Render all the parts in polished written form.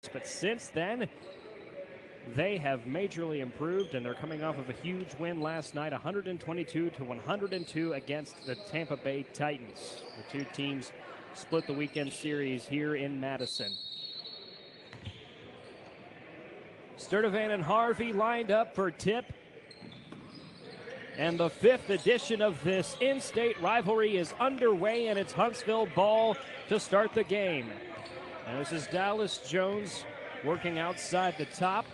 But since then, they have majorly improved, and they're coming off of a huge win last night, 122-102 against the Tampa Bay Titans. The two teams split the weekend series here in Madison. Sturdivant and Harvey lined up for tip. And the fifth edition of this in-state rivalry is underway, and it's Huntsville ball to start the game. And this is Dallas Jones working outside the top.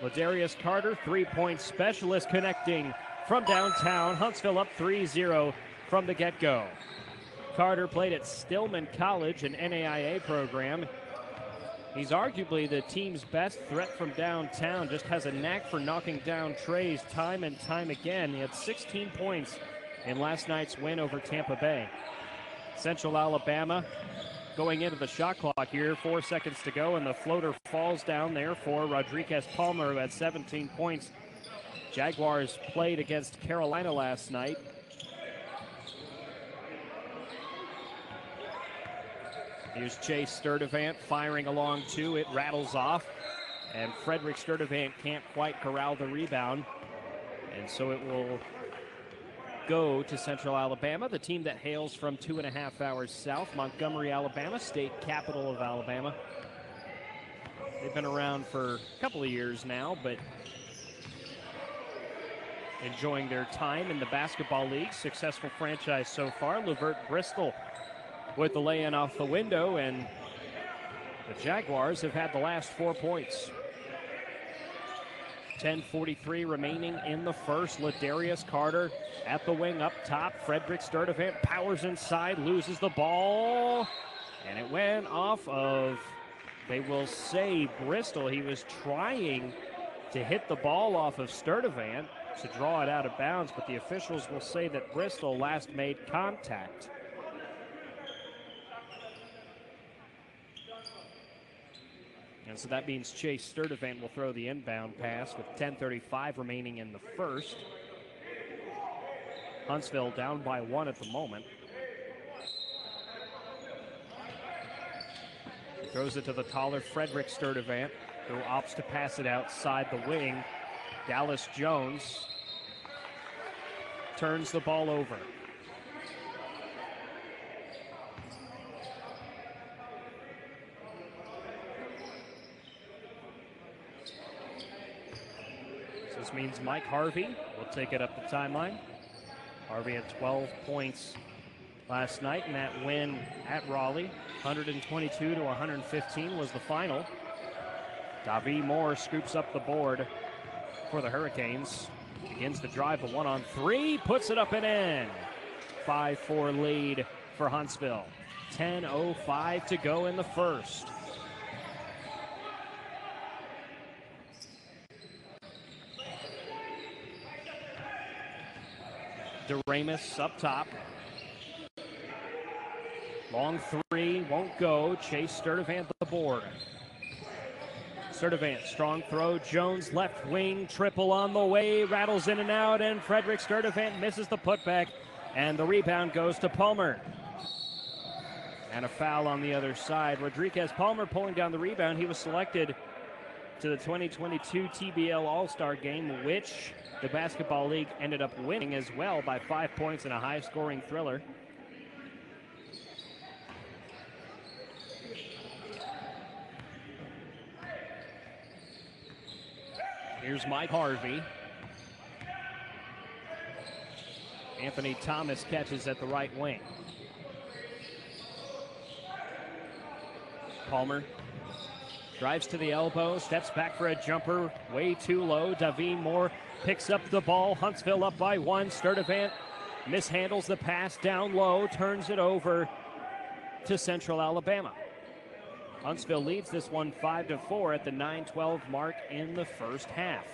Ladarius Carter, three-point specialist, connecting from downtown. Huntsville up 3-0 from the get-go. Carter played at Stillman College, an NAIA program. He's arguably the team's best threat from downtown, just has a knack for knocking down trays time and time again. He had 16 points in last night's win over Tampa Bay. Central Alabama going into the shot clock here, 4 seconds to go, and the floater falls down there for Rodriguez Palmer, who had 17 points. Jaguars played against Carolina last night. Here's Chase Sturdivant firing along two. It rattles off, and Frederick Sturdivant can't quite corral the rebound. And so it will go to Central Alabama, the team that hails from 2.5 hours south, Montgomery, Alabama, state capital of Alabama. They've been around for a couple of years now, but enjoying their time in the basketball league. Successful franchise so far. Levert Bristol with the lay-in off the window, and the Jaguars have had the last 4 points. 10:43 remaining in the first. Ladarius Carter at the wing up top. Frederick Sturdivant powers inside, loses the ball, and it went off of, they will say, Bristol. He was trying to hit the ball off of Sturdivant to draw it out of bounds, but the officials will say that Bristol last made contact. And so that means Chase Sturdivant will throw the inbound pass with 10:35 remaining in the first. Huntsville down by 1 at the moment. He throws it to the taller Frederick Sturdivant, who opts to pass it outside the wing. Dallas Jones turns the ball over. This means Mike Harvey will take it up the timeline. Harvey had 12 points last night in that win at Raleigh. 122-115 was the final. Davie Moore scoops up the board for the Hurricanes. Begins to drive the 1-on-3, puts it up and in. 5-4 lead for Huntsville. 10:05 to go in the first. DeRamus up top. Long three, won't go. Chase Sturdivant the board. Sturdivant, strong throw. Jones left wing, triple on the way, rattles in and out, and Frederick Sturdivant misses the putback, and the rebound goes to Palmer. And a foul on the other side. Rodriguez Palmer pulling down the rebound. He was selected to the 2022 TBL All-Star Game, which the Basketball League ended up winning as well by 5 points in a high-scoring thriller. Here's Mike Harvey. Anthony Thomas catches at the right wing. Palmer drives to the elbow, steps back for a jumper, way too low. Davie Moore picks up the ball. Huntsville up by 1. Sturdivant mishandles the pass down low, turns it over to Central Alabama. Huntsville leads this one 5-4 at the 9:12 mark in the first half.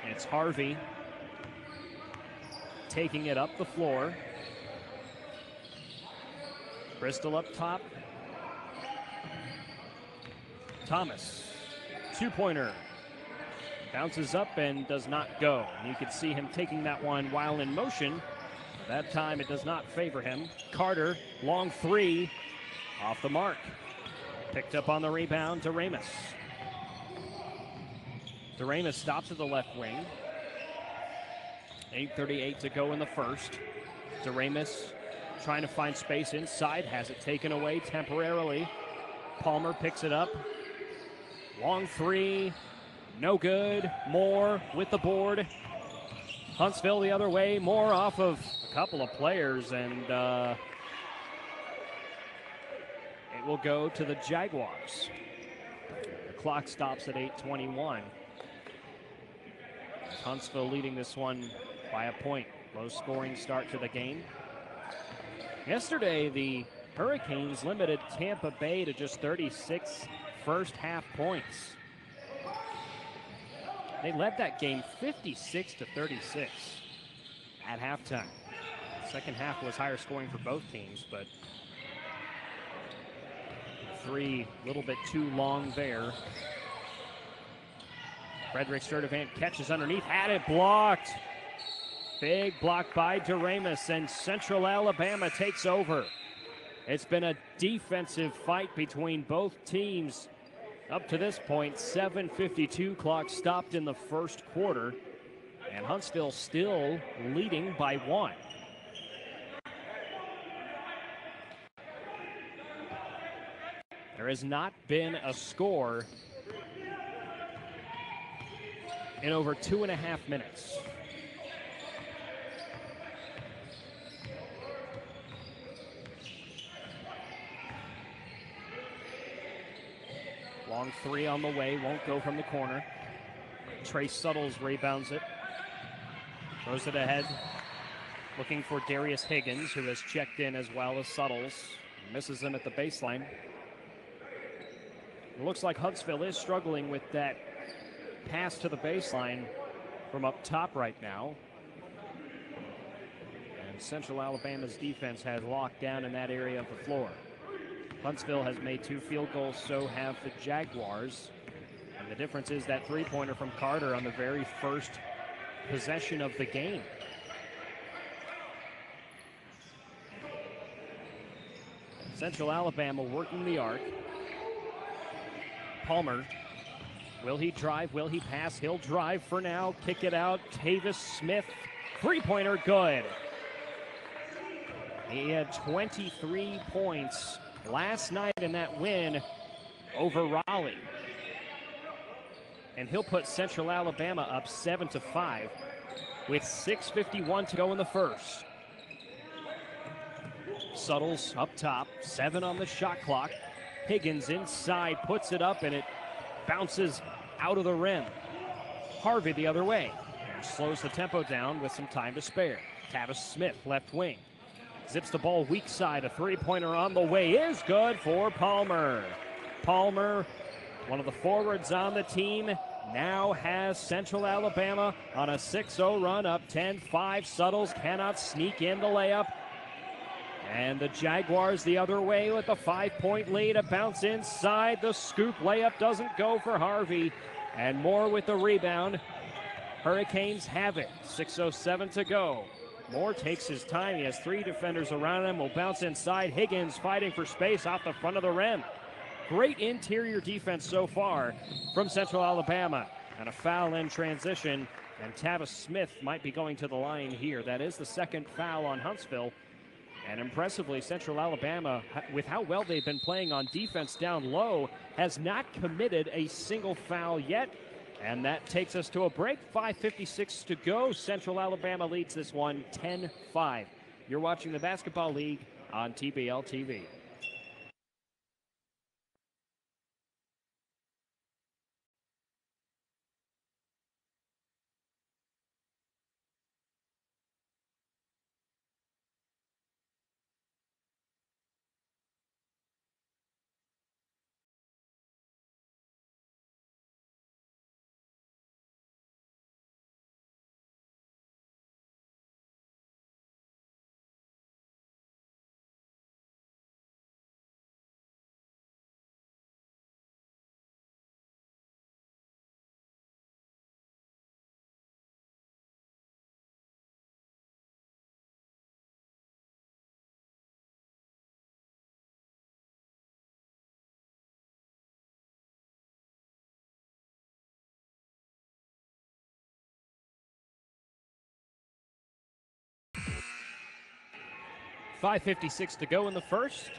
It's Harvey taking it up the floor. Bristol up top. Thomas, two-pointer. Bounces up and does not go. You could see him taking that one while in motion. That time it does not favor him. Carter, long three, Off the mark. Picked up on the rebound to Ramus. DeRamus stops at the left wing. 8:38 to go in the first. DeRamus trying to find space inside. Has it taken away temporarily. Palmer picks it up. Long three. No good. Moore with the board. Huntsville the other way. Moore off of a couple of players, and it will go to the Jaguars. The clock stops at 8:21. Huntsville leading this one by a point. Low scoring start to the game. Yesterday, the Hurricanes limited Tampa Bay to just 36 first half points. They led that game 56-36 at halftime. Second half was higher scoring for both teams, but three a little bit too long there. Frederick Sturdivant catches underneath, had it blocked. Big block by DeRamus, and Central Alabama takes over. It's been a defensive fight between both teams up to this point. 7:52 clock stopped in the first quarter, and Huntsville still leading by one. There has not been a score in over 2.5 minutes. Long three on the way, won't go from the corner. Trace Suttles rebounds it. Throws it ahead, looking for Darius Higgins, who has checked in as well as Suttles. Misses him at the baseline. It looks like Huntsville is struggling with that pass to the baseline from up top right now. And Central Alabama's defense has locked down in that area of the floor. Huntsville has made 2 field goals, so have the Jaguars. And the difference is that three-pointer from Carter on the very first possession of the game. Central Alabama working the arc. Palmer, will he drive? Will he pass? He'll drive for now. Kick it out. Tavis Smith, three-pointer, good. He had 23 points last night in that win over Raleigh. And he'll put Central Alabama up 7-5 with 6:51 to go in the first. Suttles up top, 7 on the shot clock. Higgins inside, puts it up, and it bounces out of the rim. Harvey the other way, and slows the tempo down with some time to spare. Tavis Smith, left wing. Zips the ball weak side. A three-pointer on the way is good for Palmer. Palmer, one of the forwards on the team, now has Central Alabama on a 6-0 run, up 10-5. Suttles cannot sneak in the layup. And the Jaguars the other way with a 5-point lead. A bounce inside. The scoop layup doesn't go for Harvey. And Moore with the rebound. Hurricanes have it. 6:07 to go. Moore takes his time. He has 3 defenders around him. Will bounce inside. Higgins fighting for space off the front of the rim. Great interior defense so far from Central Alabama. And a foul in transition. And Tavis Smith might be going to the line here. That is the second foul on Huntsville. And impressively, Central Alabama, with how well they've been playing on defense down low, has not committed a single foul yet. And that takes us to a break. 5:56 to go. Central Alabama leads this one 10-5. You're watching the Basketball League on TBL TV. 5:56 to go in the first.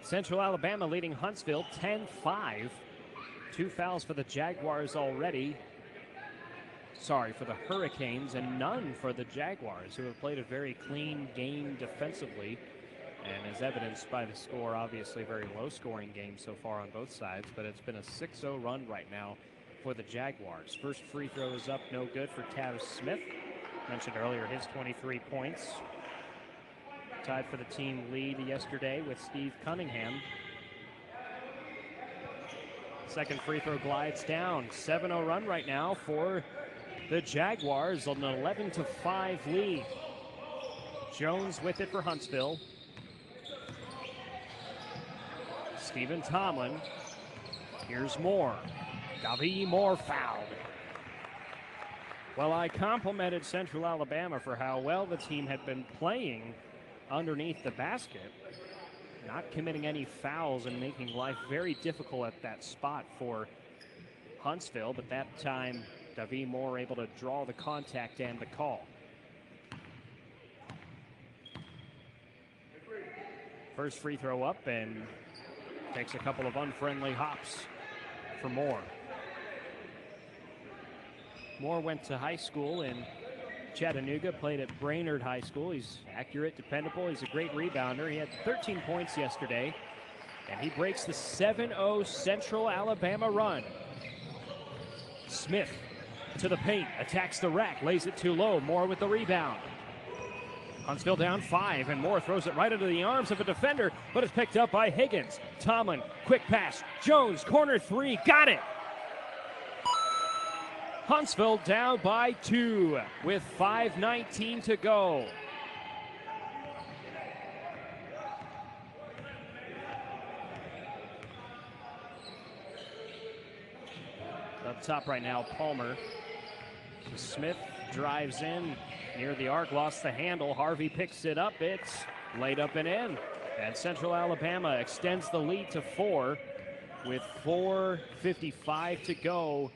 Central Alabama leading Huntsville 10-5. 2 fouls for the Jaguars already. Sorry, for the Hurricanes, and none for the Jaguars, who have played a very clean game defensively. And as evidenced by the score, obviously a very low-scoring game so far on both sides, but it's been a 6-0 run right now for the Jaguars. First free throw is up, no good for Travis Smith. Mentioned earlier his 23 points. Tied for the team lead yesterday with Steve Cunningham. Second free throw glides down. 7-0 run right now for the Jaguars on an 11-5 lead. Jones with it for Huntsville. Stephen Tomlin. Here's Moore. Davie Moore fouled. Well, I complimented Central Alabama for how well the team had been playing underneath the basket, not committing any fouls and making life very difficult at that spot for Huntsville, but that time Davie Moore able to draw the contact and the call. First free throw up, and takes a couple of unfriendly hops for Moore. Moore went to high school in Chattanooga, played at Brainerd High School. He's accurate, dependable. He's a great rebounder. He had 13 points yesterday, and he breaks the 7-0 Central Alabama run. Smith to the paint, attacks the rack, lays it too low. Moore with the rebound. Huntsville down 5, and Moore throws it right into the arms of a defender, but it's picked up by Higgins. Tomlin, quick pass. Jones, corner 3, got it. Huntsville down by 2 with 5:19 to go. Up top right now, Palmer. Smith drives in near the arc, lost the handle. Harvey picks it up. It's laid up and in. And Central Alabama extends the lead to 4 with 4:55 to go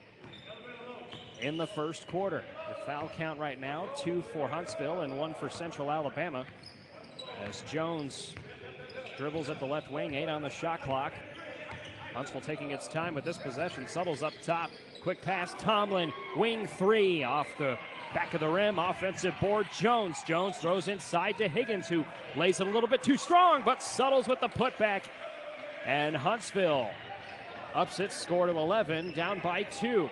in the first quarter. The foul count right now, 2 for Huntsville and 1 for Central Alabama. As Jones dribbles at the left wing, 8 on the shot clock. Huntsville taking its time with this possession. Suttles up top. Quick pass, Tomlin, wing 3 off the back of the rim. Offensive board, Jones. Jones throws inside to Higgins, who lays it a little bit too strong, but Suttles with the putback. And Huntsville ups its score to 11, down by 2.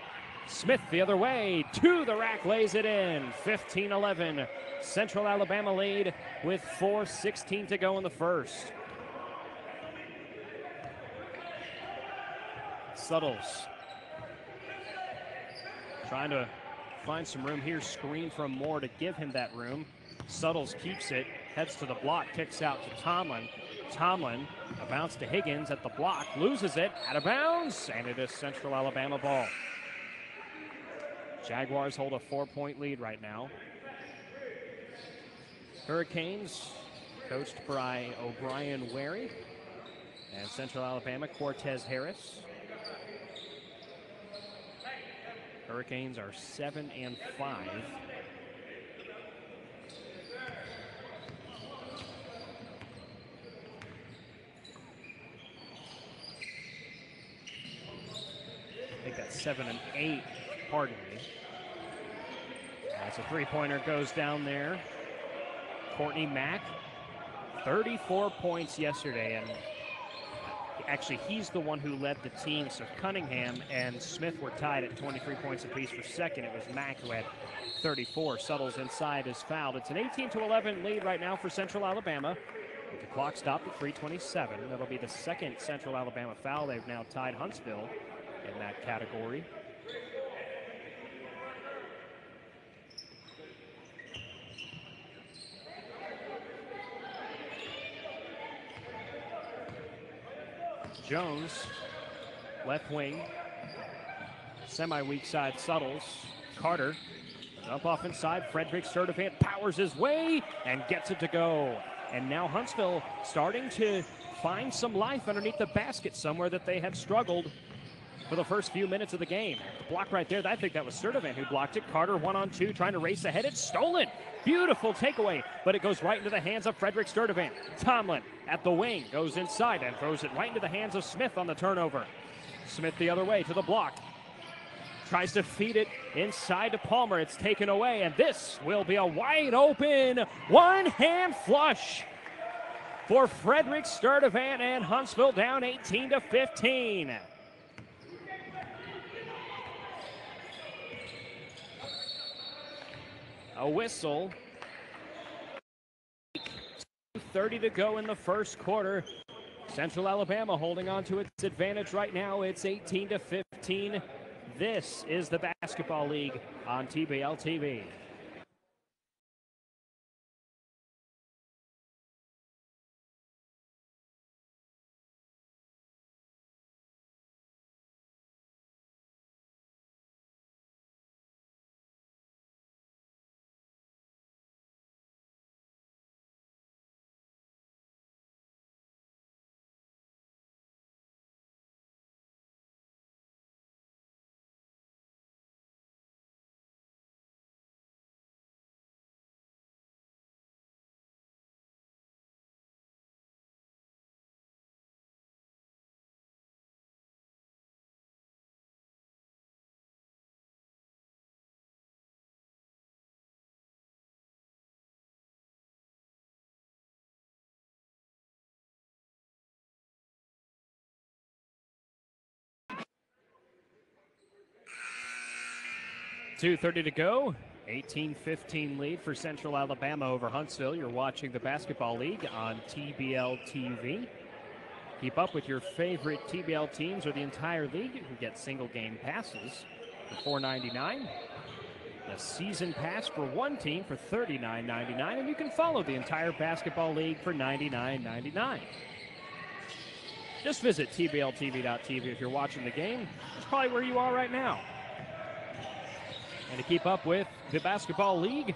Smith the other way, to the rack, lays it in. 15-11, Central Alabama lead with 4:16 to go in the first. Suttles trying to find some room here, screen from Moore to give him that room. Suttles keeps it, heads to the block, kicks out to Tomlin. Tomlin, a bounce to Higgins at the block, loses it, out of bounds, and it is Central Alabama ball. Jaguars hold a 4-point lead right now. Hurricanes, coached by O'Brien Wary. And Central Alabama, Cortez Harris. Hurricanes are 7-5. I think that's 7-8, pardon me. That's a three-pointer goes down there. Courtney Mack, 34 points yesterday, and actually he's the one who led the team. So Cunningham and Smith were tied at 23 points apiece for second. It was Mack who had 34. Suttles inside is fouled. It's an 18-11 lead right now for Central Alabama, with the clock stopped at 3:27. That'll be the second Central Alabama foul. They've now tied Huntsville in that category. Jones, left wing, semi-weak side Suttles. Carter, jump off inside. Frederick Sturdivant powers his way and gets it to go. And now Huntsville starting to find some life underneath the basket, somewhere that they have struggled for the first few minutes of the game. The block right there, I think that was Sturdivant who blocked it. Carter 1-on-2, trying to race ahead. It's stolen. Beautiful takeaway but it goes right into the hands of Frederick Sturdivant. Tomlin at the wing goes inside and throws it right into the hands of Smith on the turnover. Smith the other way to the block. Tries to feed it inside to Palmer. It's taken away, and this will be a wide open one-hand flush for Frederick Sturdivant, and Huntsville down 18-15. A whistle. 2:30 to go in the first quarter. Central Alabama holding on to its advantage right now. It's 18-15. This is the Basketball League on TBL TV. .230 to go. 18-15 lead for Central Alabama over Huntsville. You're watching the Basketball League on TBL TV. Keep up with your favorite TBL teams or the entire league. You can get single game passes for $4.99. A season pass for one team for $39.99. And you can follow the entire Basketball League for $99.99. Just visit tbltv.tv if you're watching the game. It's probably where you are right now. And to keep up with the Basketball League,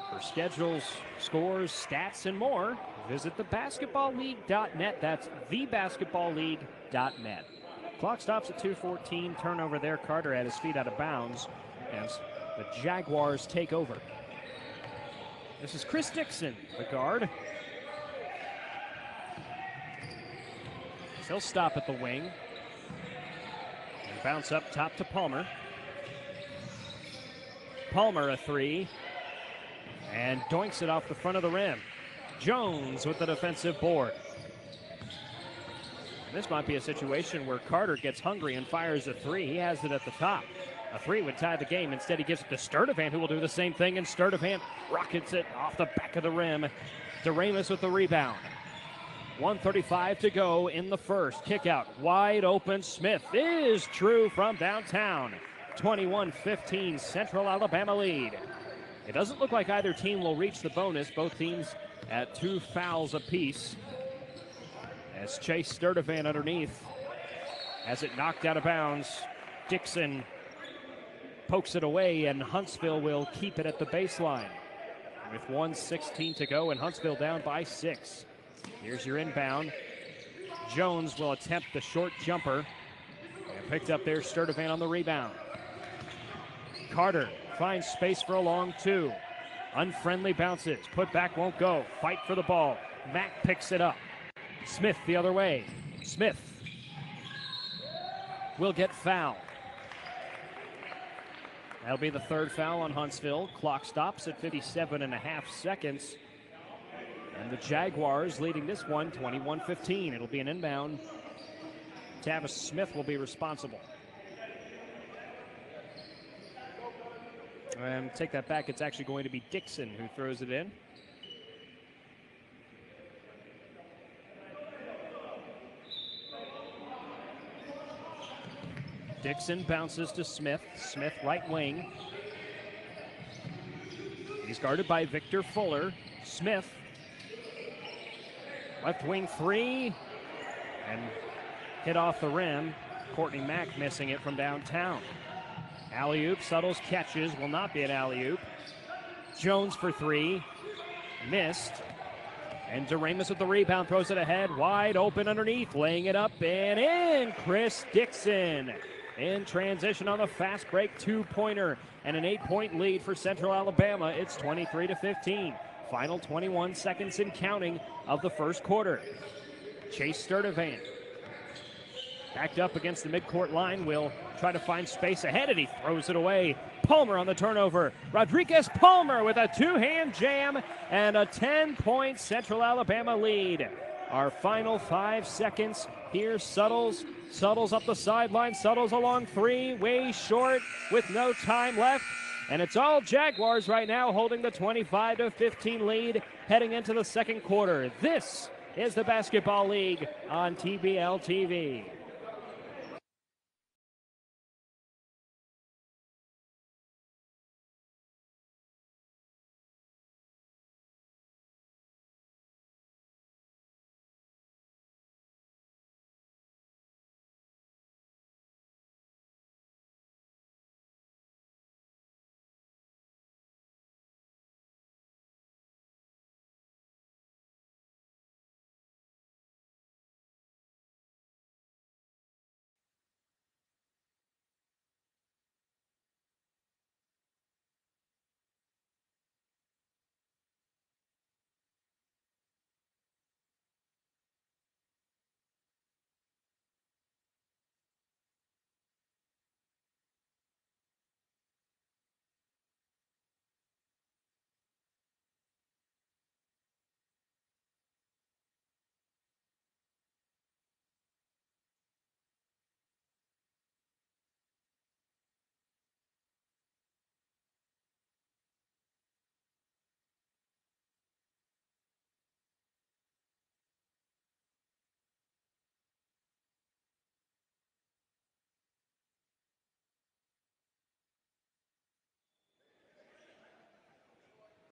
for schedules, scores, stats, and more, visit thebasketballleague.net. That's thebasketballleague.net. Clock stops at 2:14. Turnover there. Carter at his feet out of bounds as the Jaguars take over. This is Chris Dixon, the guard. He'll stop at the wing and bounce up top to Palmer. Palmer a three, and doinks it off the front of the rim. Jones with the defensive board. This might be a situation where Carter gets hungry and fires a three. He has it at the top. A three would tie the game. Instead, he gives it to Sturdivant, who will do the same thing, and Sturdivant rockets it off the back of the rim. DeRamus with the rebound. 1:35 to go in the first. Kick out, wide open. Smith is true from downtown. 21-15 Central Alabama lead. It doesn't look like either team will reach the bonus. Both teams at 2 fouls apiece. As Chase Sturdivant underneath has it knocked out of bounds. Dixon pokes it away, and Huntsville will keep it at the baseline. With 1:16 to go and Huntsville down by 6. Here's your inbound. Jones will attempt the short jumper. And picked up there, Sturdivant on the rebound. Carter finds space for a long two. Unfriendly bounces. Put back won't go. Fight for the ball. Mack picks it up. Smith the other way. Smith will get fouled. That'll be the third foul on Huntsville. Clock stops at 57.5 seconds. And the Jaguars leading this one 21-15. It'll be an inbound. Tavis Smith will be responsible. Take that back. It's actually going to be Dixon who throws it in. Dixon bounces to Smith. Smith right wing. He's guarded by Victor Fuller. Smith. Left wing three. And hit off the rim. Courtney Mack missing it from downtown. Alley-oop, Suttles catches, will not be an alley-oop. Jones for three, missed. And DeRamus with the rebound, throws it ahead, wide open underneath, laying it up and in. Chris Dixon in transition on the fast break two-pointer, and an 8-point lead for Central Alabama. It's 23-15. Final 21 seconds and counting of the first quarter. Chase Sturdivant backed up against the midcourt line, will try to find space ahead, and he throws it away. Palmer on the turnover. Rodriguez Palmer with a two-hand jam and a 10-point Central Alabama lead. Our final 5 seconds. Here's Suttles. Suttles up the sideline. Suttles along three, way short with no time left. And it's all Jaguars right now, holding the 25-15 lead heading into the second quarter. This is the Basketball League on TBL TV.